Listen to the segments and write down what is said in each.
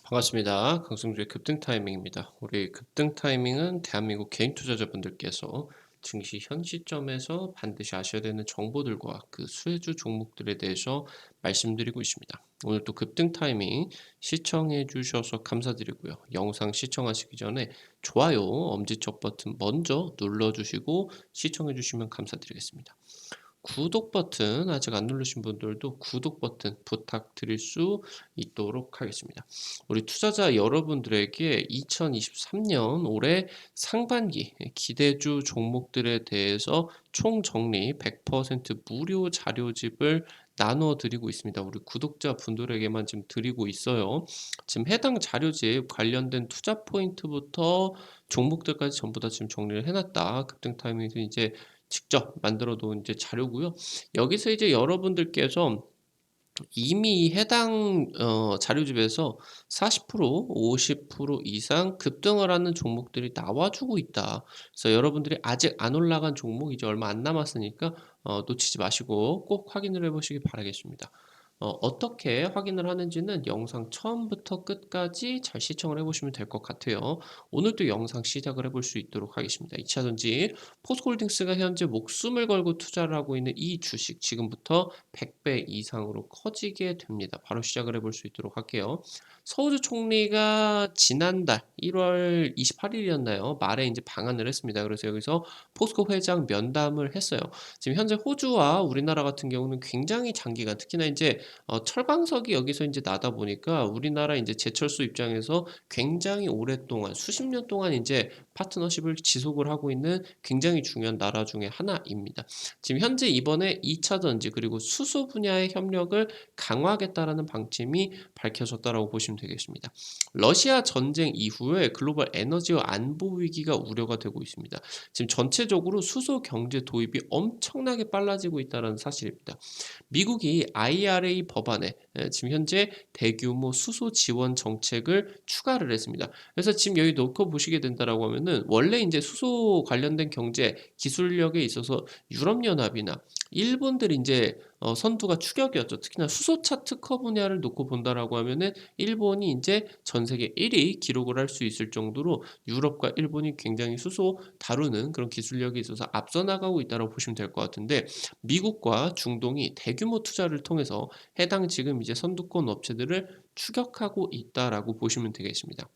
반갑습니다. 강승주의 급등 타이밍입니다. 우리 급등 타이밍은 대한민국 개인 투자자분들께서 증시 현 시점에서 반드시 아셔야 되는 정보들과 그 수혜주 종목들에 대해서 말씀드리고 있습니다. 오늘 또 급등 타이밍 시청해 주셔서 감사드리고요. 영상 시청하시기 전에 좋아요, 엄지척 버튼 먼저 눌러주시고 시청해 주시면 감사드리겠습니다. 구독 버튼 아직 안 누르신 분들도 구독 버튼 부탁드릴 수 있도록 하겠습니다. 우리 투자자 여러분들에게 2023년 올해 상반기 기대주 종목들에 대해서 총정리 100% 무료 자료집을 나누어 드리고 있습니다. 우리 구독자 분들에게만 지금 드리고 있어요. 지금 해당 자료집 관련된 투자 포인트부터 종목들까지 전부 다 지금 정리를 해놨다. 급등 타이밍에서 이제 직접 만들어 놓은 이제 자료고요. 여기서 이제 여러분들께서 이미 해당 자료집에서 40%, 50% 이상 급등을 하는 종목들이 나와주고 있다. 그래서 여러분들이 아직 안 올라간 종목 이제 얼마 안 남았으니까 놓치지 마시고 꼭 확인을 해보시기 바라겠습니다. 어떻게 확인을 하는지는 영상 처음부터 끝까지 잘 시청을 해보시면 될 것 같아요. 오늘도 영상 시작을 해볼 수 있도록 하겠습니다. 2차전지 포스홀딩스가 현재 목숨을 걸고 투자를 하고 있는 이 주식 지금부터 100배 이상으로 커지게 됩니다. 바로 시작을 해볼 수 있도록 할게요. 서우주 총리가 지난달 1월 28일이었나요? 말에 이제 방한을 했습니다. 그래서 여기서 포스코 회장 면담을 했어요. 지금 현재 호주와 우리나라 같은 경우는 굉장히 장기간 특히나 이제 철강석이 여기서 이제 나다 보니까 우리나라 이제 제철소 입장에서 굉장히 오랫동안 수십 년 동안 이제 파트너십을 지속을 하고 있는 굉장히 중요한 나라 중에 하나입니다. 지금 현재 이번에 2차 전지 그리고 수소 분야의 협력을 강화하겠다라는 방침이 밝혀졌다라고 보시면 되겠습니다. 러시아 전쟁 이후에 글로벌 에너지와 안보 위기가 우려가 되고 있습니다. 지금 전체적으로 수소 경제 도입이 엄청나게 빨라지고 있다는 사실입니다. 미국이 IRA 법안에 지금 현재 대규모 수소 지원 정책을 추가를 했습니다. 그래서 지금 여기 놓고 보시게 된다라고 하면은 원래 이제 수소 관련된 경제 기술력에 있어서 유럽연합이나 일본들이 이제 선두가 추격이었죠. 특히나 수소차 특허 분야를 놓고 본다라고 하면은 일본이 이제 전 세계 1위 기록을 할 수 있을 정도로 유럽과 일본이 굉장히 수소 다루는 그런 기술력이 있어서 앞서 나가고 있다고 보시면 될 것 같은데 미국과 중동이 대규모 투자를 통해서 해당 지금 이제 선두권 업체들을 추격하고 있다라고 보시면 되겠습니다.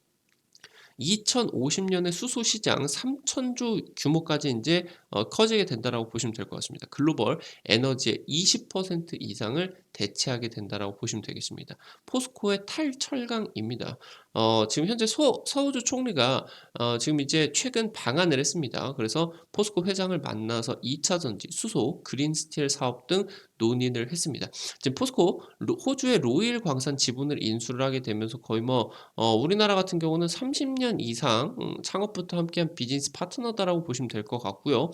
2050년에 수소 시장 3천조 규모까지 이제 커지게 된다라고 보시면 될 것 같습니다. 글로벌 에너지의 20% 이상을 대체하게 된다라고 보시면 되겠습니다. 포스코의 탈철강입니다. 지금 현재 서우주 총리가 지금 이제 최근 방한을 했습니다. 그래서 포스코 회장을 만나서 2차 전지, 수소, 그린스틸 사업 등 논의를 했습니다. 지금 포스코 호주의 로일 광산 지분을 인수를 하게 되면서 거의 뭐 우리나라 같은 경우는 30년 이상 창업부터 함께한 비즈니스 파트너다라고 보시면 될 것 같고요.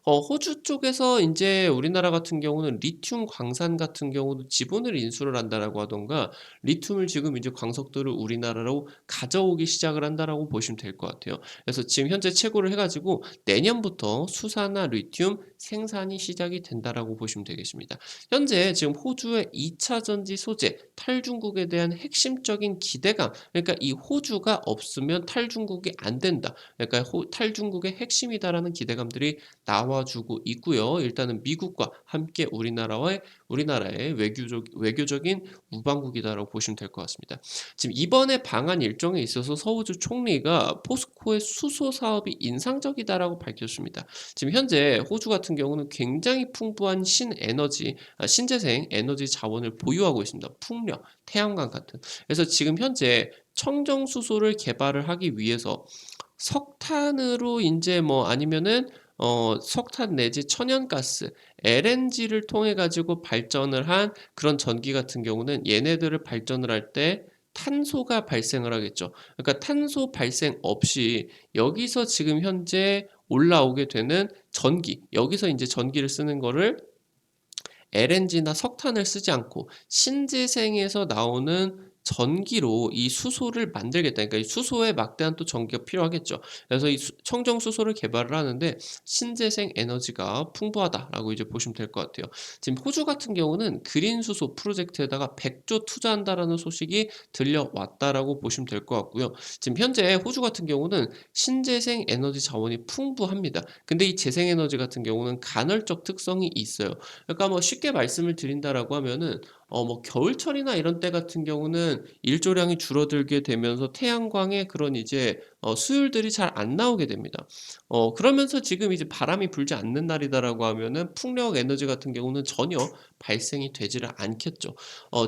호주 쪽에서 이제 우리나라 같은 경우는 리튬 광산 같은 경우도 지분을 인수를 한다라고 하던가 리튬을 지금 이제 광석들을 우리나라로 가져오기 시작을 한다라고 보시면 될 것 같아요. 그래서 지금 현재 채굴을 해가지고 내년부터 수산화 리튬 생산이 시작이 된다라고 보시면 되겠습니다. 현재 지금 호주의 2차 전지 소재 탈중국에 대한 핵심적인 기대감, 그러니까 이 호주가 없으면 탈중국이 안 된다. 그러니까 탈중국의 핵심이다라는 기대감들이 나와주고 있고요. 일단은 미국과 함께 우리나라의 외교적인 우방국이다라고 보시면 될 것 같습니다. 지금 이번에 방한 일정에 있어서 서우주 총리가 포스코의 수소 사업이 인상적이다라고 밝혔습니다. 지금 현재 호주 같은 경우는 굉장히 풍부한 신재생 에너지 자원을 보유하고 있습니다. 풍력, 태양광 같은. 그래서 지금 현재 청정수소를 개발을 하기 위해서 석탄으로 이제 뭐 아니면은 석탄 내지 천연가스, LNG를 통해 가지고 발전을 한 그런 전기 같은 경우는 얘네들을 발전을 할 때 탄소가 발생을 하겠죠. 그러니까 탄소 발생 없이 여기서 지금 현재 올라오게 되는 전기, 여기서 이제 전기를 쓰는 거를 LNG나 석탄을 쓰지 않고 신재생에서 나오는 전기로 이 수소를 만들겠다. 그러니까 이 수소에 막대한 또 전기가 필요하겠죠. 그래서 이 청정 수소를 개발을 하는데 신재생 에너지가 풍부하다라고 이제 보시면 될 것 같아요. 지금 호주 같은 경우는 그린 수소 프로젝트에다가 100조 투자한다라는 소식이 들려왔다라고 보시면 될 것 같고요. 지금 현재 호주 같은 경우는 신재생 에너지 자원이 풍부합니다. 근데 이 재생 에너지 같은 경우는 간헐적 특성이 있어요. 그러니까 뭐 쉽게 말씀을 드린다라고 하면은 뭐 겨울철이나 이런 때 같은 경우는 일조량이 줄어들게 되면서 태양광의 그런 이제 수율들이 잘 안 나오게 됩니다. 그러면서 지금 이제 바람이 불지 않는 날이다라고 하면은 풍력 에너지 같은 경우는 전혀 발생이 되지를 않겠죠.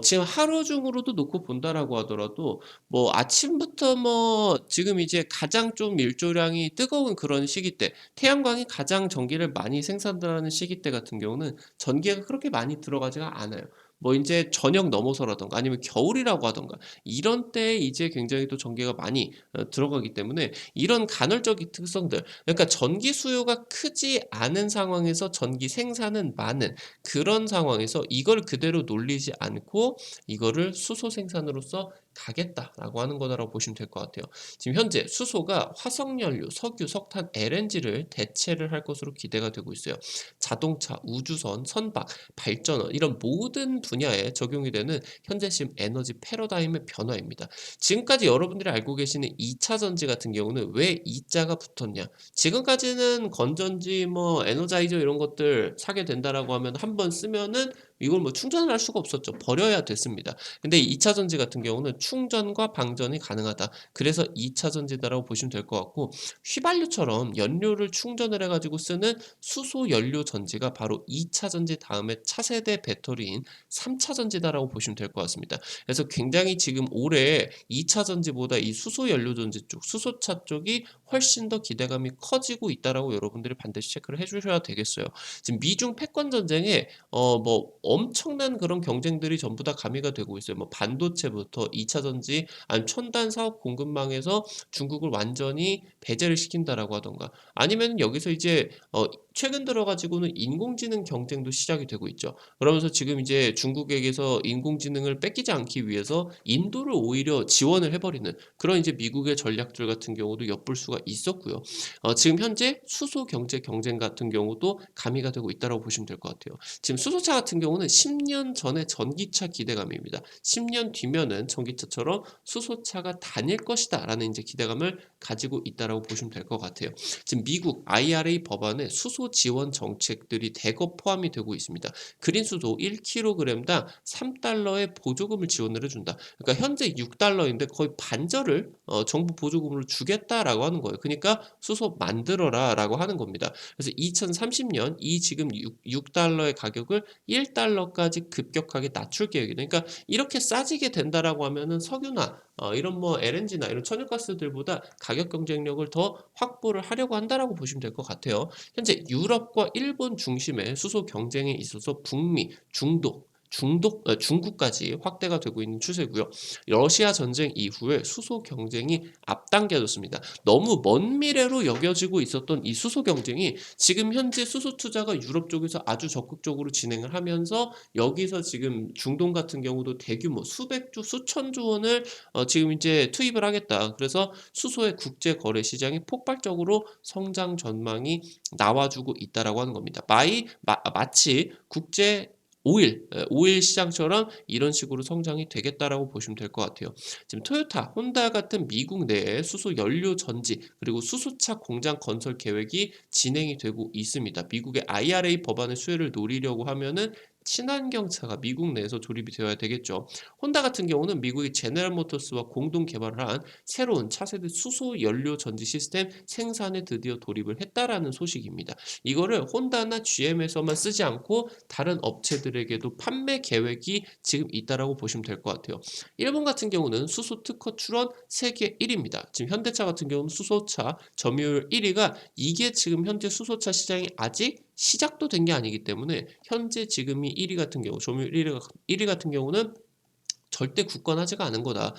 지금 하루 중으로도 놓고 본다라고 하더라도 뭐 아침부터 뭐 지금 이제 가장 좀 일조량이 뜨거운 그런 시기 때 태양광이 가장 전기를 많이 생산하는 시기 때 같은 경우는 전기가 그렇게 많이 들어가지가 않아요. 뭐 인제 저녁 넘어서라든가 아니면 겨울이라고 하든가 이런 때에 이제 굉장히 또 전기가 많이 들어가기 때문에 이런 간헐적인 특성들, 그러니까 전기 수요가 크지 않은 상황에서 전기 생산은 많은 그런 상황에서 이걸 그대로 놀리지 않고 이거를 수소 생산으로써 가겠다라고 하는 거다라고 보시면 될 것 같아요. 지금 현재 수소가 화석연료, 석유, 석탄, LNG를 대체를 할 것으로 기대가 되고 있어요. 자동차, 우주선, 선박, 발전원 이런 모든 분야에 적용이 되는 현재 지금 에너지 패러다임의 변화입니다. 지금까지 여러분들이 알고 계시는 2차 전지 같은 경우는 왜 2자가 붙었냐? 지금까지는 건전지 뭐 에너자이저 이런 것들 사게 된다라고 하면 한 번 쓰면은 이걸 뭐 충전을 할 수가 없었죠. 버려야 됐습니다. 근데 2차 전지 같은 경우는 충전과 방전이 가능하다. 그래서 2차 전지다라고 보시면 될 것 같고 휘발유처럼 연료를 충전을 해가지고 쓰는 수소 연료 전지가 바로 2차 전지 다음에 차세대 배터리인 3차 전지다라고 보시면 될 것 같습니다. 그래서 굉장히 지금 올해 2차 전지보다 이 수소 연료 전지 쪽, 수소차 쪽이 훨씬 더 기대감이 커지고 있다라고 여러분들이 반드시 체크를 해주셔야 되겠어요. 지금 미중 패권 전쟁에 뭐 엄청난 그런 경쟁들이 전부 다 가미가 되고 있어요. 뭐 반도체부터 2차 전지, 아니면 첨단 사업 공급망에서 중국을 완전히 배제를 시킨다라고 하던가, 아니면 여기서 이제 최근 들어 가지고는 인공지능 경쟁도 시작이 되고 있죠. 그러면서 지금 이제 중국에게서 인공지능을 뺏기지 않기 위해서 인도를 오히려 지원을 해 버리는 그런 이제 미국의 전략들 같은 경우도 엿볼 수가 있었고요. 지금 현재 수소 경제 경쟁 같은 경우도 가미가 되고 있다라고 보시면 될 것 같아요. 지금 수소차 같은 경우는 10년 전에 전기차 기대감입니다. 10년 뒤면은 전기차처럼 수소차가 다닐 것이다라는 이제 기대감을 가지고 있다라고 보시면 될 것 같아요. 지금 미국 IRA 법안에 수소 지원 정책들이 대거 포함이 되고 있습니다. 그린 수소 1kg당 3달러의 보조금을 지원을 해준다. 그러니까 현재 6달러인데 거의 반절을 정부 보조금으로 주겠다라고 하는 거예요. 그러니까 수소 만들어라라고 하는 겁니다. 그래서 2030년 이 지금 6달러의 가격을 1달러까지 급격하게 낮출 계획이다. 그러니까 이렇게 싸지게 된다라고 하면은 석유나 이런 뭐 LNG나 이런 천연가스들보다 가격 경쟁력을 더 확보를 하려고 한다라고 보시면 될 것 같아요. 현재 유럽과 일본 중심의 수소 경쟁에 있어서 북미, 중국까지 확대가 되고 있는 추세고요. 러시아 전쟁 이후에 수소 경쟁이 앞당겨졌습니다. 너무 먼 미래로 여겨지고 있었던 이 수소 경쟁이 지금 현재 수소 투자가 유럽 쪽에서 아주 적극적으로 진행을 하면서 여기서 지금 중동 같은 경우도 대규모 수백조, 수천조 원을 지금 이제 투입을 하겠다. 그래서 수소의 국제 거래 시장이 폭발적으로 성장 전망이 나와주고 있다라고 하는 겁니다. 마치 국제 오일 시장처럼 이런 식으로 성장이 되겠다라고 보시면 될 것 같아요. 지금 토요타, 혼다 같은 미국 내에 수소 연료 전지 그리고 수소차 공장 건설 계획이 진행이 되고 있습니다. 미국의 IRA 법안의 수혜를 노리려고 하면은 친환경차가 미국 내에서 조립이 되어야 되겠죠. 혼다 같은 경우는 미국의 제네럴 모터스와 공동 개발을 한 새로운 차세대 수소 연료 전지 시스템 생산에 드디어 돌입을 했다라는 소식입니다. 이거를 혼다나 GM에서만 쓰지 않고 다른 업체들에게도 판매 계획이 지금 있다라고 보시면 될 것 같아요. 일본 같은 경우는 수소 특허 출원 세계 1위입니다. 지금 현대차 같은 경우는 수소차 점유율 1위가 이게 지금 현재 수소차 시장이 아직 시작도 된 게 아니기 때문에 현재 지금이 1위 같은 경우 점유율 1위 같은 경우는 절대 굳건하지가 않은 거다.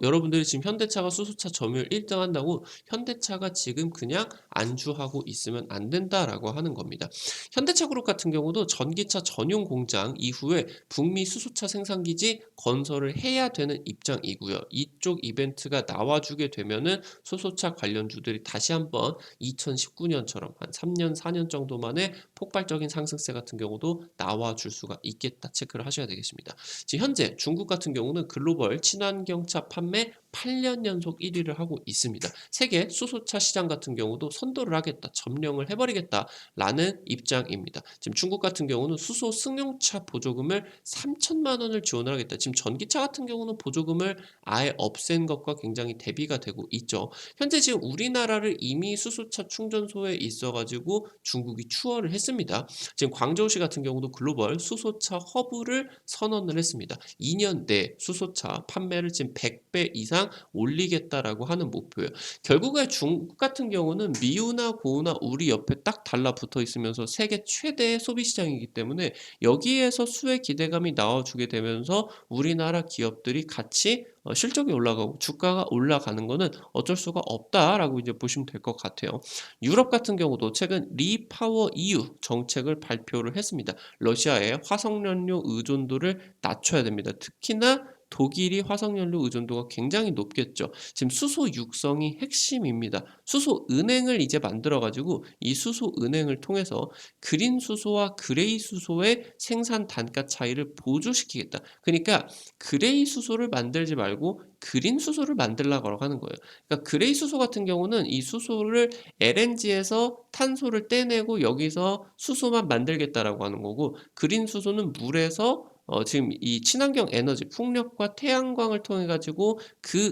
여러분들이 지금 현대차가 수소차 점유율 1등 한다고 현대차가 지금 그냥 안주하고 있으면 안 된다라고 하는 겁니다. 현대차 그룹 같은 경우도 전기차 전용 공장 이후에 북미 수소차 생산기지 건설을 해야 되는 입장이고요. 이쪽 이벤트가 나와주게 되면은 수소차 관련주들이 다시 한번 2019년처럼 한 3년, 4년 정도 만에 폭발적인 상승세 같은 경우도 나와줄 수가 있겠다 체크를 하셔야 되겠습니다. 지금 현재 중국 같은 경우는 글로벌 친환경차 판매 8년 연속 1위를 하고 있습니다. 세계 수소차 시장 같은 경우도 선도를 하겠다, 점령을 해버리겠다라는 입장입니다. 지금 중국 같은 경우는 수소 승용차 보조금을 3천만 원을 지원을 하겠다. 지금 전기차 같은 경우는 보조금을 아예 없앤 것과 굉장히 대비가 되고 있죠. 현재 지금 우리나라를 이미 수소차 충전소에 있어가지고 중국이 추월을 했습니다. 지금 광저우시 같은 경우도 글로벌 수소차 허브를 선언을 했습니다. 2년 내 수소차 판매를 지금 100배 이상 올리겠다라고 하는 목표예요. 결국에 중국 같은 경우는 미우나 고우나 우리 옆에 딱 달라붙어 있으면서 세계 최대의 소비 시장이기 때문에 여기에서 수혜 기대감이 나와주게 되면서 우리나라 기업들이 같이 실적이 올라가고 주가가 올라가는 거는 어쩔 수가 없다라고 이제 보시면 될 것 같아요. 유럽 같은 경우도 최근 리파워 EU 정책을 발표를 했습니다. 러시아의 화석연료 의존도를 낮춰야 됩니다. 특히나 독일이 화석연료 의존도가 굉장히 높겠죠. 지금 수소 육성이 핵심입니다. 수소 은행을 이제 만들어가지고 이 수소 은행을 통해서 그린 수소와 그레이 수소의 생산 단가 차이를 보조시키겠다. 그러니까 그레이 수소를 만들지 말고 그린 수소를 만들라고 하는 거예요. 그러니까 그레이 수소 같은 경우는 이 수소를 LNG에서 탄소를 떼내고 여기서 수소만 만들겠다라고 하는 거고, 그린 수소는 물에서 지금 이 친환경 에너지 풍력과 태양광을 통해 가지고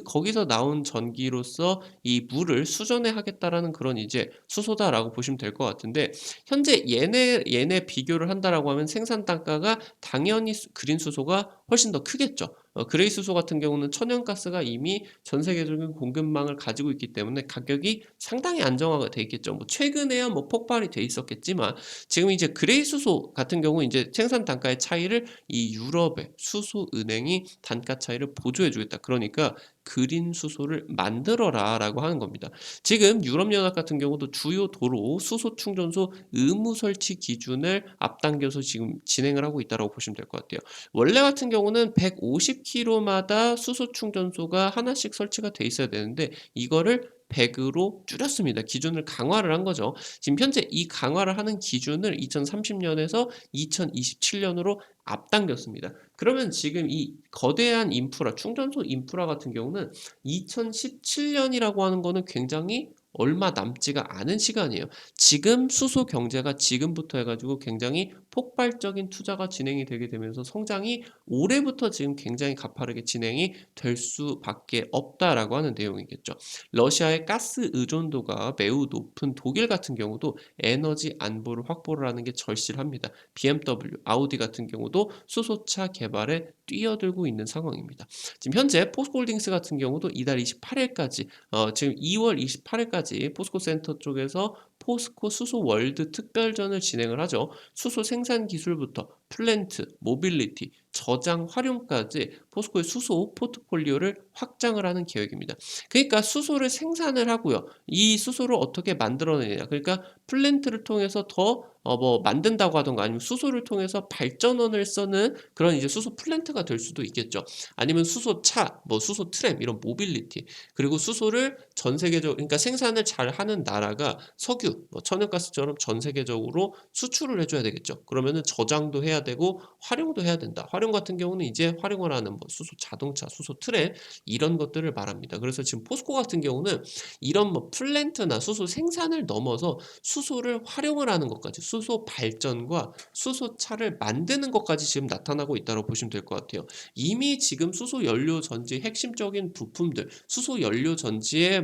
거기서 나온 전기로서 이 물을 수전해 하겠다라는 그런 이제 수소다라고 보시면 될 것 같은데, 현재 얘네 비교를 한다라고 하면 생산 단가가 당연히 그린 수소가 훨씬 더 크겠죠. 그레이 수소 같은 경우는 천연가스가 이미 전 세계적인 공급망을 가지고 있기 때문에 가격이 상당히 안정화가 돼 있겠죠. 뭐 최근에야 뭐 폭발이 돼 있었겠지만, 지금 이제 그레이 수소 같은 경우 이제 생산 단가의 차이를 이 유럽의 수소 은행이 단가 차이를 보조해 주겠다. 그러니까 그린 수소를 만들어라라고 하는 겁니다. 지금 유럽연합 같은 경우도 주요 도로 수소 충전소 의무 설치 기준을 앞당겨서 지금 진행을 하고 있다고 보시면 될 것 같아요. 원래 같은 경우는 150km마다 수소 충전소가 하나씩 설치가 돼 있어야 되는데 이거를 100으로 줄였습니다. 기준을 강화를 한 거죠. 지금 현재 이 강화를 하는 기준을 2030년에서 2027년으로 앞당겼습니다. 그러면 지금 이 거대한 인프라, 충전소 인프라 같은 경우는 2017년이라고 하는 거는 굉장히 얼마 남지가 않은 시간이에요. 지금 수소 경제가 지금부터 해가지고 굉장히 폭발적인 투자가 진행이 되게 되면서 성장이 올해부터 지금 굉장히 가파르게 진행이 될 수밖에 없다라고 하는 내용이겠죠. 러시아의 가스 의존도가 매우 높은 독일 같은 경우도 에너지 안보를 확보를 하는 게 절실합니다. BMW, 아우디 같은 경우도 수소차 개발에 뛰어들고 있는 상황입니다. 지금 현재 포스코홀딩스 같은 경우도 이달 28일까지 지금 2월 28일까지 포스코 센터 쪽에서 포스코 수소 월드 특별전을 진행을 하죠. 수소 생산 기술부터 플랜트, 모빌리티, 저장, 활용까지 포스코의 수소 포트폴리오를 확장을 하는 계획입니다. 그러니까 수소를 생산을 하고요. 이 수소를 어떻게 만들어내냐. 그러니까 플랜트를 통해서 더 뭐 만든다고 하던가 아니면 수소를 통해서 발전원을 쓰는 그런 이제 수소 플랜트가 될 수도 있겠죠. 아니면 수소차, 뭐 수소 트램 이런 모빌리티, 그리고 수소를 전 세계적으로 그러니까 생산을 잘 하는 나라가 석유, 뭐 천연가스처럼 전 세계적으로 수출을 해줘야 되겠죠. 그러면은 저장도 해야 되고 활용도 해야 된다. 활용 같은 경우는 이제 활용을 하는 뭐 수소 자동차, 수소 트램 이런 것들을 말합니다. 그래서 지금 포스코 같은 경우는 이런 뭐 플랜트나 수소 생산을 넘어서 수소를 활용을 하는 것까지 수소 발전과 수소차를 만드는 것까지 지금 나타나고 있다고 보시면 될 것 같아요. 이미 지금 수소 연료 전지 핵심적인 부품들, 수소 연료 전지의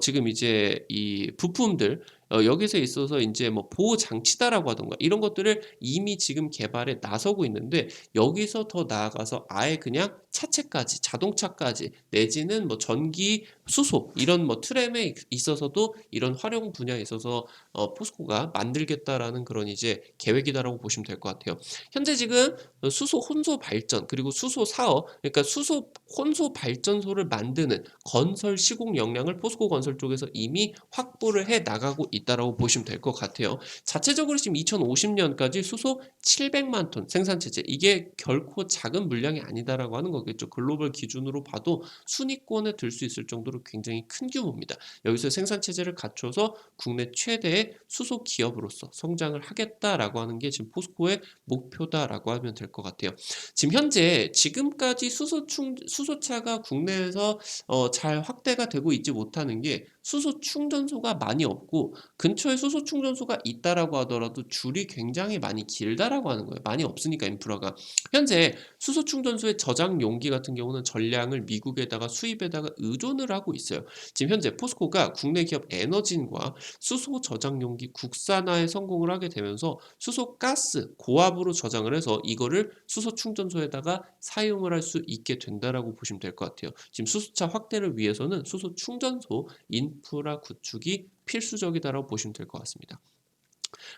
지금 이제 이 부품들 여기서 있어서 이제 뭐 보호 장치다라고 하던가 이런 것들을 이미 지금 개발에 나서고 있는데, 여기서 더 나아가서 아예 그냥 차체까지 자동차까지 내지는 뭐 전기, 수소 이런 뭐 트램에 있어서도 이런 활용 분야에 있어서 포스코가 만들겠다라는 그런 이제 계획이다라고 보시면 될 것 같아요. 현재 지금 수소 혼소 발전 그리고 수소 사업 그러니까 수소 혼소 발전소를 만드는 건설 시공 역량을 포스코 건설 쪽에서 이미 확보를 해 나가고 있다라고 보시면 될 것 같아요. 자체적으로 지금 2050년까지 수소 700만 톤 생산 체제 이게 결코 작은 물량이 아니다라고 하는 거겠죠. 글로벌 기준으로 봐도 순위권에 들 수 있을 정도로 굉장히 큰 규모입니다. 여기서 생산 체제를 갖춰서 국내 최대의 수소 기업으로서 성장을 하겠다라고 하는 게 지금 포스코의 목표다라고 하면 될 것 같아요. 지금 현재 지금까지 수소차가 국내에서 잘 확대가 되고 있지 못하는 게 수소 충전소가 많이 없고 근처에 수소 충전소가 있다라고 하더라도 줄이 굉장히 많이 길다라고 하는 거예요. 많이 없으니까 인프라가. 현재 수소 충전소의 저장 용기 같은 경우는 전량을 미국에다가 수입에다가 의존을 하고 있어요. 지금 현재 포스코가 국내 기업 에너진과 수소 저장 용기 국산화에 성공을 하게 되면서 수소 가스 고압으로 저장을 해서 이거를 수소 충전소에다가 사용을 할 수 있게 된다라고 보시면 될 것 같아요. 지금 수소차 확대를 위해서는 수소 충전소 인프라 구축이 필수적이다라고 보시면 될 것 같습니다.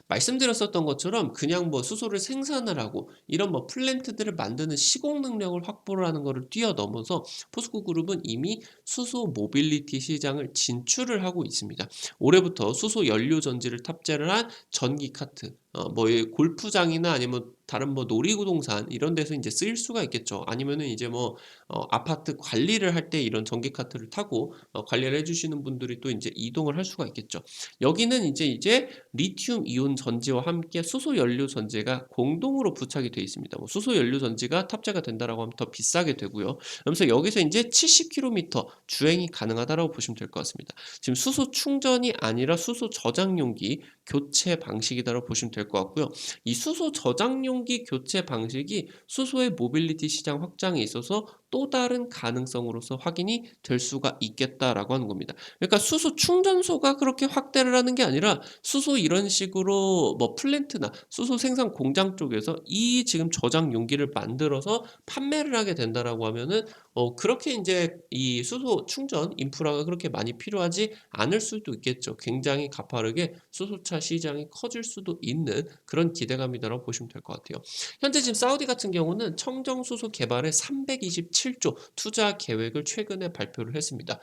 말씀드렸었던 것처럼 그냥 뭐 수소를 생산을 하고 이런 뭐 플랜트들을 만드는 시공 능력을 확보를 하는 것을 뛰어넘어서 포스코 그룹은 이미 수소 모빌리티 시장을 진출을 하고 있습니다. 올해부터 수소 연료 전지를 탑재를 한 전기 카트, 뭐 골프장이나 아니면 다른 뭐 놀이동산 이런 데서 이제 쓰일 수가 있겠죠. 아니면은 이제 뭐 아파트 관리를 할 때 이런 전기 카트를 타고 관리를 해주시는 분들이 또 이제 이동을 할 수가 있겠죠. 여기는 이제 리튬 이온 전지와 함께 수소 연료 전지가 공동으로 부착이 되어 있습니다. 뭐 수소 연료 전지가 탑재가 된다라고 하면 더 비싸게 되고요. 그러면서 여기서 이제 70km 주행이 가능하다라고 보시면 될 것 같습니다. 지금 수소 충전이 아니라 수소 저장용기 교체 방식이다라고 보시면 될 것 같고요. 이 수소 저장용기 교체 방식이 수소의 모빌리티 시장 확장에 있어서 또 다른 가능성으로서 확인이 될 수가 있겠다라고 하는 겁니다. 그러니까 수소 충전소가 그렇게 확대를 하는 게 아니라 수소 이런 식으로 뭐 플랜트나 수소 생산 공장 쪽에서 이 지금 저장 용기를 만들어서 판매를 하게 된다라고 하면은 그렇게 이제 이 수소 충전 인프라가 그렇게 많이 필요하지 않을 수도 있겠죠. 굉장히 가파르게 수소차 시장이 커질 수도 있는 그런 기대감이다라고 보시면 될 것 같아요. 현재 지금 사우디 같은 경우는 청정수소 개발에 327조 투자 계획을 최근에 발표를 했습니다.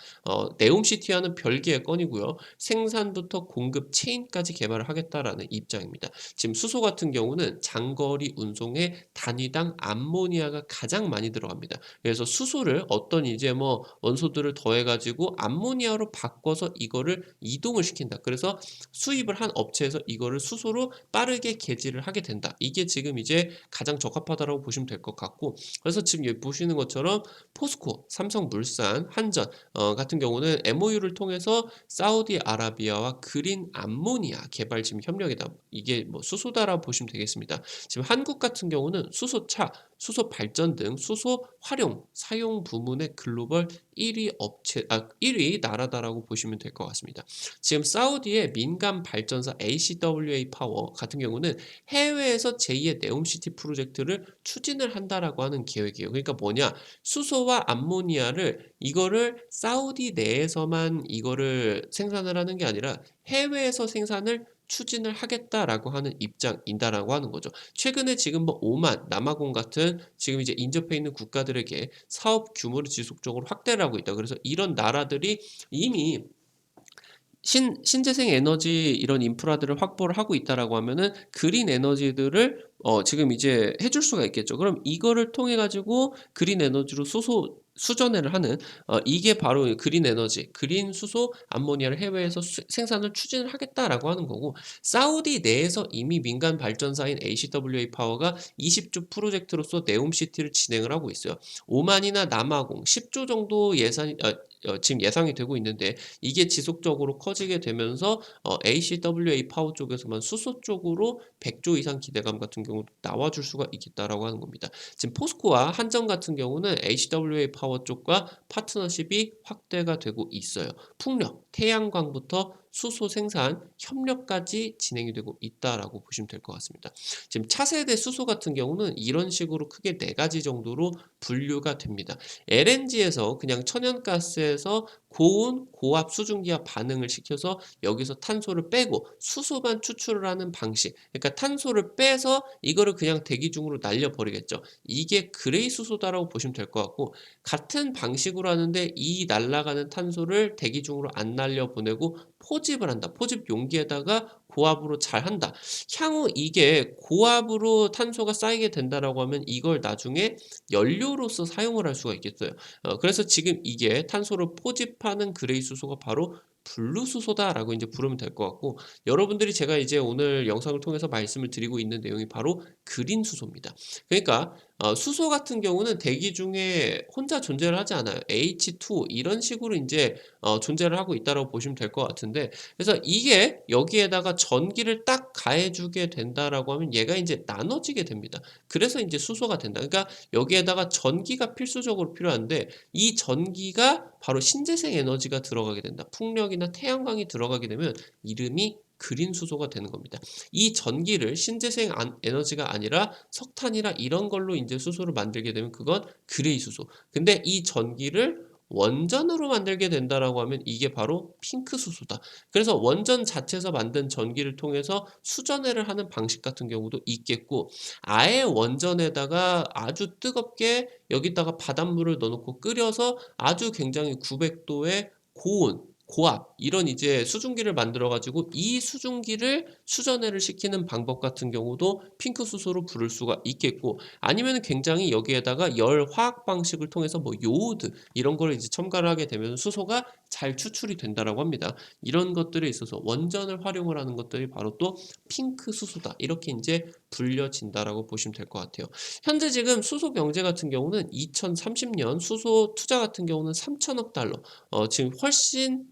네옴시티와는 별개의 건이고요. 생산부터 공급 체인까지 개발을 하겠다라는 입장입니다. 지금 수소 같은 경우는 장거리 운송에 단위당 암모니아가 가장 많이 들어갑니다. 그래서 수소를 어떤 이제 뭐 원소들을 더해가지고 암모니아로 바꿔서 이거를 이동을 시킨다. 그래서 수입을 한 업체에서 이거를 수소로 빠르게 개질을 하게 된다. 이게 지금 이제 가장 적합하다라고 보시면 될 것 같고, 그래서 지금 여기 보시는 것처럼 포스코, 삼성물산, 한전 같은 경우는 MOU를 통해서 사우디아라비아와 그린 암모니아 개발 지금 협력이다. 이게 뭐 수소다라고 보시면 되겠습니다. 지금 한국 같은 경우는 수소차, 수소 발전 등 수소 활용, 사용 부문의 글로벌 1위 나라다라고 보시면 될 것 같습니다. 지금 사우디의 민간 발전사 ACWA 파워 같은 경우는 해외에서 제2의 네옴시티 프로젝트를 추진을 한다라고 하는 계획이에요. 그러니까 뭐냐? 수소와 암모니아를 이거를 사우디 내에서만 이거를 생산을 하는 게 아니라 해외에서 생산을 추진을 하겠다라고 하는 입장이다라고 하는 거죠. 최근에 지금 뭐 오만, 남아공 같은 지금 이제 인접해 있는 국가들에게 사업 규모를 지속적으로 확대를 하고 있다. 그래서 이런 나라들이 이미 신재생 에너지 이런 인프라들을 확보를 하고 있다라고 하면은 그린 에너지들을 지금 이제 해줄 수가 있겠죠. 그럼 이거를 통해 가지고 그린 에너지로 수전을 하는 이게 바로 그린 에너지, 그린 수소 암모니아를 해외에서 생산을 추진을 하겠다라고 하는 거고 사우디 내에서 이미 민간 발전사인 ACWA 파워가 20조 프로젝트로서 네옴시티를 진행을 하고 있어요. 오만이나 남아공 10조 정도 예산이 지금 예상이 되고 있는데 이게 지속적으로 커지게 되면서 ACWA 파워 쪽에서만 수소 쪽으로 100조 이상 기대감 같은 경우도 나와줄 수가 있겠다라고 하는 겁니다. 지금 포스코와 한전 같은 경우는 HWA 파워 쪽과 파트너십이 확대가 되고 있어요. 풍력, 태양광부터 수소 생산 협력까지 진행이 되고 있다라고 보시면 될 것 같습니다. 지금 차세대 수소 같은 경우는 이런 식으로 크게 네 가지 정도로 분류가 됩니다. LNG에서 그냥 천연가스에서 고온, 고압 수증기와 반응을 시켜서 여기서 탄소를 빼고 수소만 추출을 하는 방식. 그러니까 탄소를 빼서 이거를 그냥 대기 중으로 날려버리겠죠. 이게 그레이 수소다라고 보시면 될 것 같고, 같은 방식으로 하는데 이 날아가는 탄소를 대기 중으로 안 날려보내고 포집을 한다. 포집 용기에다가 고압으로 잘 한다. 향후 이게 고압으로 탄소가 쌓이게 된다라고 하면 이걸 나중에 연료로서 사용을 할 수가 있겠어요. 그래서 지금 이게 탄소를 포집하는 그레이 수소가 바로 블루수소다라고 이제 부르면 될 것 같고, 여러분들이 제가 이제 오늘 영상을 통해서 말씀을 드리고 있는 내용이 바로 그린 수소입니다. 그러니까 수소 같은 경우는 대기 중에 혼자 존재를 하지 않아요. H2 이런 식으로 이제 존재를 하고 있다고 보시면 될 것 같은데, 그래서 이게 여기에다가 전기를 딱 가해주게 된다라고 하면 얘가 이제 나눠지게 됩니다. 그래서 이제 수소가 된다. 그러니까 여기에다가 전기가 필수적으로 필요한데 이 전기가 바로 신재생 에너지가 들어가게 된다. 풍력이나 태양광이 들어가게 되면 이름이 그린 수소가 되는 겁니다. 이 전기를 신재생 에너지가 아니라 석탄이나 이런 걸로 이제 수소를 만들게 되면 그건 그레이 수소. 근데 이 전기를 원전으로 만들게 된다라고 하면 이게 바로 핑크 수소다. 그래서 원전 자체에서 만든 전기를 통해서 수전해를 하는 방식 같은 경우도 있겠고, 아예 원전에다가 아주 뜨겁게 여기다가 바닷물을 넣어놓고 끓여서 아주 굉장히 900도의 고온, 고압 이런 이제 수증기를 만들어 가지고 이 수증기를 수전해를 시키는 방법 같은 경우도 핑크 수소로 부를 수가 있겠고, 아니면 굉장히 여기에다가 열 화학 방식을 통해서 뭐 요오드 이런 거를 이제 첨가를 하게 되면 수소가 잘 추출이 된다라고 합니다. 이런 것들에 있어서 원전을 활용을 하는 것들이 바로 또 핑크 수소다, 이렇게 이제 불려진다라고 보시면 될 것 같아요. 현재 지금 수소 경제 같은 경우는 2030년 수소 투자 같은 경우는 3천억 달러, 지금 훨씬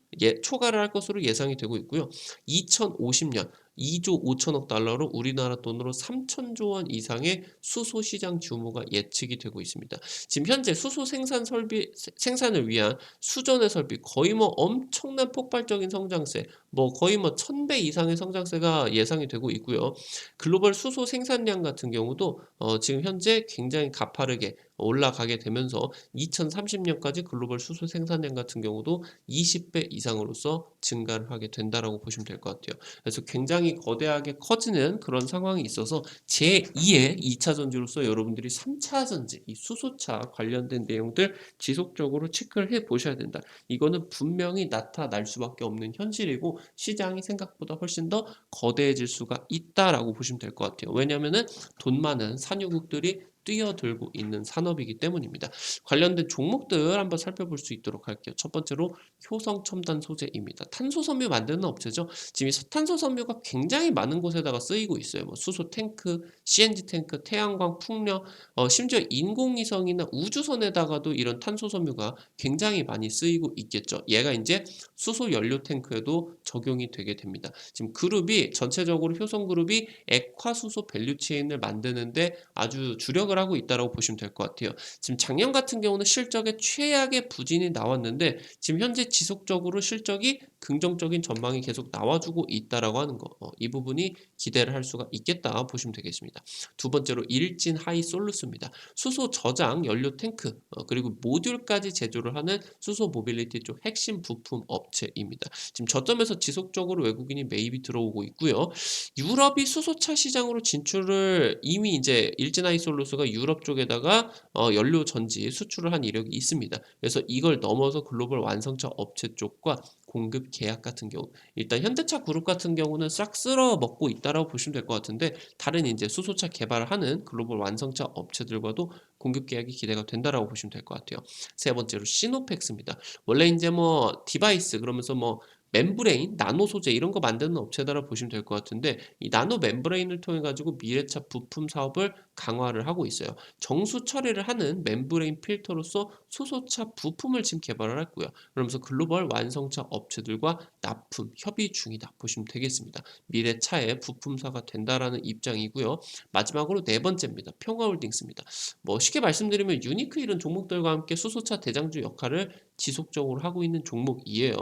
초과를 할 것으로 예상이 되고 있고요. 2050년 2조 5천억 달러로 우리나라 돈으로 3천조 원 이상의 수소 시장 규모가 예측이 되고 있습니다. 지금 현재 수소 생산을 위한 수전의 설비 거의 뭐 엄청난 폭발적인 성장세, 뭐 거의 뭐 1000배 이상의 성장세가 예상이 되고 있고요. 글로벌 수소 생산량 같은 경우도 지금 현재 굉장히 가파르게 올라가게 되면서 2030년까지 글로벌 수소 생산량 같은 경우도 20배 이상으로서 증가를 하게 된다라고 보시면 될 것 같아요. 그래서 굉장히 거대하게 커지는 그런 상황이 있어서 제2의 2차 전지로서 여러분들이 3차 전지, 이 수소차 관련된 내용들 지속적으로 체크를 해 보셔야 된다. 이거는 분명히 나타날 수밖에 없는 현실이고 시장이 생각보다 훨씬 더 거대해질 수가 있다라고 보시면 될 것 같아요. 왜냐면은 돈 많은 산유국들이 뛰어들고 있는 산업이기 때문입니다. 관련된 종목들 한번 살펴볼 수 있도록 할게요. 첫 번째로 효성 첨단 소재입니다. 탄소 섬유 만드는 업체죠. 지금 탄소 섬유가 굉장히 많은 곳에다가 쓰이고 있어요. 뭐 수소 탱크, CNG 탱크, 태양광, 풍력, 심지어 인공위성이나 우주선에다가도 이런 탄소 섬유가 굉장히 많이 쓰이고 있겠죠. 얘가 이제 수소 연료 탱크에도 적용이 되게 됩니다. 지금 그룹이 전체적으로 효성그룹이 액화수소 밸류체인을 만드는데 아주 주력을 하고 있다고 보시면 될 것 같아요. 지금 작년 같은 경우는 실적에 최악의 부진이 나왔는데 지금 현재 지속적으로 실적이 긍정적인 전망이 계속 나와주고 있다라고 하는 거, 이 부분이 기대를 할 수가 있겠다 보시면 되겠습니다. 두 번째로 일진 하이솔루스입니다. 수소 저장 연료 탱크 그리고 모듈까지 제조를 하는 수소 모빌리티 쪽 핵심 부품 업체입니다. 지금 저점에서 지속적으로 외국인이 매입이 들어오고 있고요. 유럽이 수소차 시장으로 진출을 이미 이제 일진하이솔루스가 유럽 쪽에다가 연료 전지 수출을 한 이력이 있습니다. 그래서 이걸 넘어서 글로벌 완성차 업체 쪽과 공급 계약 같은 경우, 일단 현대차 그룹 같은 경우는 싹 쓸어 먹고 있다라고 보시면 될 것 같은데, 다른 이제 수소차 개발을 하는 글로벌 완성차 업체들과도 공급 계약이 기대가 된다라고 보시면 될 것 같아요. 세 번째로 시노펙스입니다. 원래 이제 뭐 디바이스 그러면서 뭐 멤브레인, 나노 소재 이런 거 만드는 업체다라고 보시면 될 것 같은데, 이 나노 멤브레인을 통해 가지고 미래차 부품 사업을 강화를 하고 있어요. 정수 처리를 하는 멤브레인 필터로서 수소차 부품을 지금 개발을 했고요. 그러면서 글로벌 완성차 업체들과 납품 협의 중이다 보시면 되겠습니다. 미래차의 부품사가 된다라는 입장이고요. 마지막으로 네 번째입니다. 평화홀딩스입니다. 뭐 쉽게 말씀드리면 유니크 이런 종목들과 함께 수소차 대장주 역할을 지속적으로 하고 있는 종목이에요.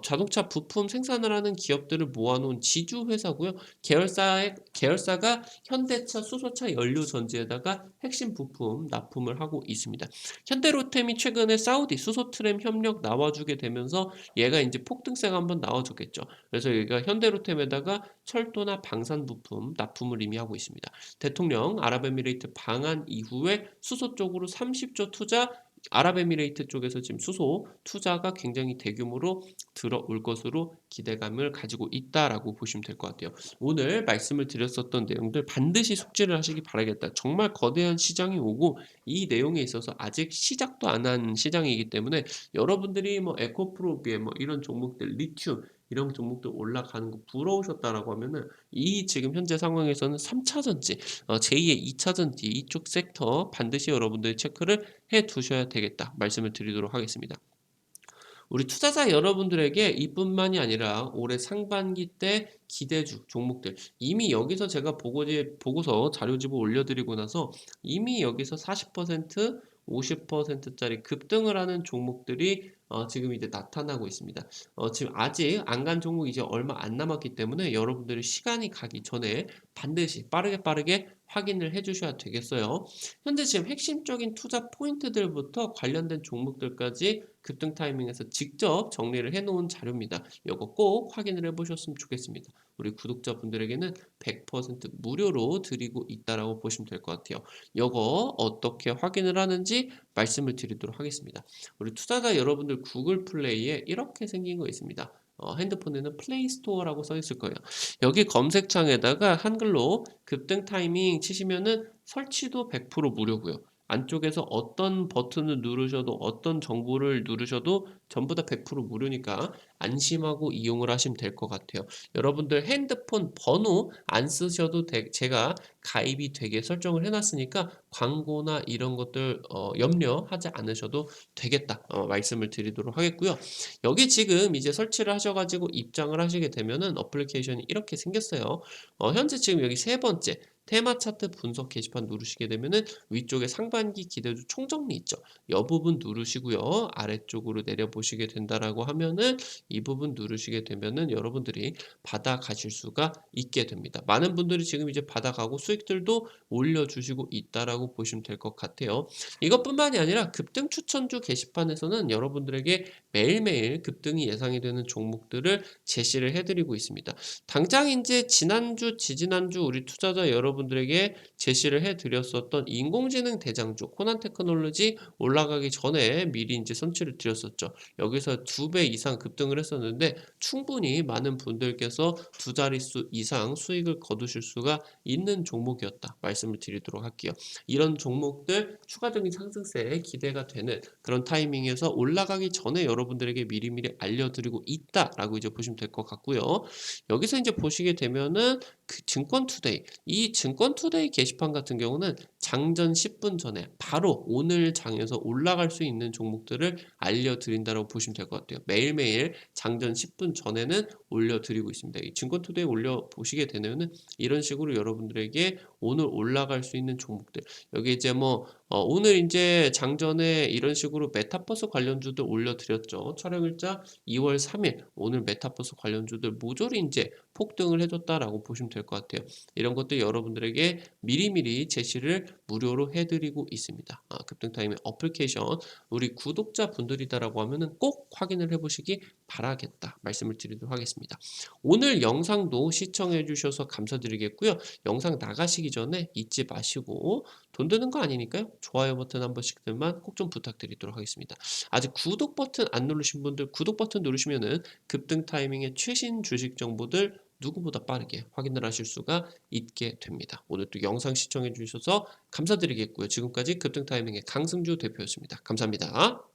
자동차 자동차 부품 생산을 하는 기업들을 모아놓은 지주 회사고요. 계열사가 현대차, 수소차, 연료 전지에다가 핵심 부품 납품을 하고 있습니다. 현대로템이 최근에 사우디 수소트램 협력 나와주게 되면서 얘가 이제 폭등세가 한번 나와줬겠죠. 그래서 여기가 현대로템에다가 철도나 방산 부품 납품을 이미 하고 있습니다. 대통령 아랍에미레이트 방한 이후에 수소 쪽으로 30조 투자, 아랍에미레이트 쪽에서 지금 수소 투자가 굉장히 대규모로 들어올 것으로 기대감을 가지고 있다라고 보시면 될 것 같아요. 오늘 말씀을 드렸었던 내용들 반드시 숙지를 하시기 바라겠다. 정말 거대한 시장이 오고 이 내용에 있어서 아직 시작도 안 한 시장이기 때문에 여러분들이 뭐 에코프로비에 뭐 이런 종목들, 리튬 이런 종목들 올라가는 거 부러우셨다라고 하면은 이 지금 현재 상황에서는 3차 전지, 제2의 2차 전지 이쪽 섹터 반드시 여러분들이 체크를 해 두셔야 되겠다 말씀을 드리도록 하겠습니다. 우리 투자자 여러분들에게 이뿐만이 아니라 올해 상반기 때 기대주 종목들 이미 여기서 제가 보고서 자료집을 올려드리고 나서 이미 여기서 40% 50%짜리 급등을 하는 종목들이 지금 이제 나타나고 있습니다. 지금 아직 안 간 종목 이제 얼마 안 남았기 때문에 여러분들이 시간이 가기 전에 반드시 빠르게 확인을 해 주셔야 되겠어요. 현재 지금 핵심적인 투자 포인트들부터 관련된 종목들까지 급등 타이밍에서 직접 정리를 해 놓은 자료입니다. 이거 꼭 확인을 해 보셨으면 좋겠습니다. 우리 구독자분들에게는 100% 무료로 드리고 있다라고 보시면 될 것 같아요. 이거 어떻게 확인을 하는지 말씀을 드리도록 하겠습니다. 우리 투자자 여러분들 구글 플레이에 이렇게 생긴 거 있습니다. 핸드폰에는 플레이 스토어라고 써 있을 거예요. 여기 검색창에다가 한글로 급등 타이밍 치시면은 설치도 100% 무료고요. 안쪽에서 어떤 버튼을 누르셔도 어떤 정보를 누르셔도 전부 다 100% 무료니까 안심하고 이용을 하시면 될 것 같아요. 여러분들 핸드폰 번호 안 쓰셔도 제가 가입이 되게 설정을 해놨으니까 광고나 이런 것들 염려하지 않으셔도 되겠다 말씀을 드리도록 하겠고요. 여기 지금 이제 설치를 하셔가지고 입장을 하시게 되면은 어플리케이션이 이렇게 생겼어요. 현재 지금 여기 세 번째 테마 차트 분석 게시판 누르시게 되면은 위쪽에 상반기 기대주 총정리 있죠. 이 부분 누르시고요. 아래쪽으로 내려보시게 된다라고 하면은 이 부분 누르시게 되면은 여러분들이 받아가실 수가 있게 됩니다. 많은 분들이 지금 이제 받아가고 수익들도 올려주시고 있다라고 보시면 될 것 같아요. 이것뿐만이 아니라 급등 추천주 게시판에서는 여러분들에게 매일매일 급등이 예상이 되는 종목들을 제시를 해드리고 있습니다. 당장 이제 지난주, 지지난주 우리 투자자 여러분들에게 제시를 해드렸었던 인공지능 대장주 코난테크놀로지 올라가기 전에 미리 이제 선취를 드렸었죠. 여기서 2배 이상 급등을 했었는데 충분히 많은 분들께서 두 자릿수 이상 수익을 거두실 수가 있는 종목이었다 말씀을 드리도록 할게요. 이런 종목들 추가적인 상승세에 기대가 되는 그런 타이밍에서 올라가기 전에 여러분들에게 미리미리 알려드리고 있다라고 이제 보시면 될 것 같고요. 여기서 이제 보시게 되면은 그 증권투데이, 이 증권투데이 게시판 같은 경우는 장전 10분 전에 바로 오늘 장에서 올라갈 수 있는 종목들을 알려드린다고 보시면 될 것 같아요. 매일매일 장전 10분 전에는 올려드리고 있습니다. 이 증권투데이 올려보시게 되면은 이런 식으로 여러분들에게 오늘 올라갈 수 있는 종목들, 여기 이제 뭐 오늘 이제 장전에 이런 식으로 메타버스 관련주들 올려드렸죠. 촬영일자 2월 3일 오늘 메타버스 관련주들 모조리 이제 폭등을 해줬다라고 보시면 될 것 같아요. 이런 것들 여러분들에게 미리미리 제시를 무료로 해드리고 있습니다. 급등 타이밍 어플리케이션 우리 구독자 분들이다라고 하면은 꼭 확인을 해보시기 바라겠다 말씀을 드리도록 하겠습니다. 오늘 영상도 시청해 주셔서 감사드리겠고요. 영상 나가시기 전에 잊지 마시고 돈 드는 거 아니니까요. 좋아요 버튼 한 번씩들만 꼭 좀 부탁드리도록 하겠습니다. 아직 구독 버튼 안 누르신 분들 구독 버튼 누르시면은 급등 타이밍의 최신 주식 정보들 누구보다 빠르게 확인을 하실 수가 있게 됩니다. 오늘 또 영상 시청해 주셔서 감사드리겠고요. 지금까지 급등 타이밍의 강승주 대표였습니다. 감사합니다.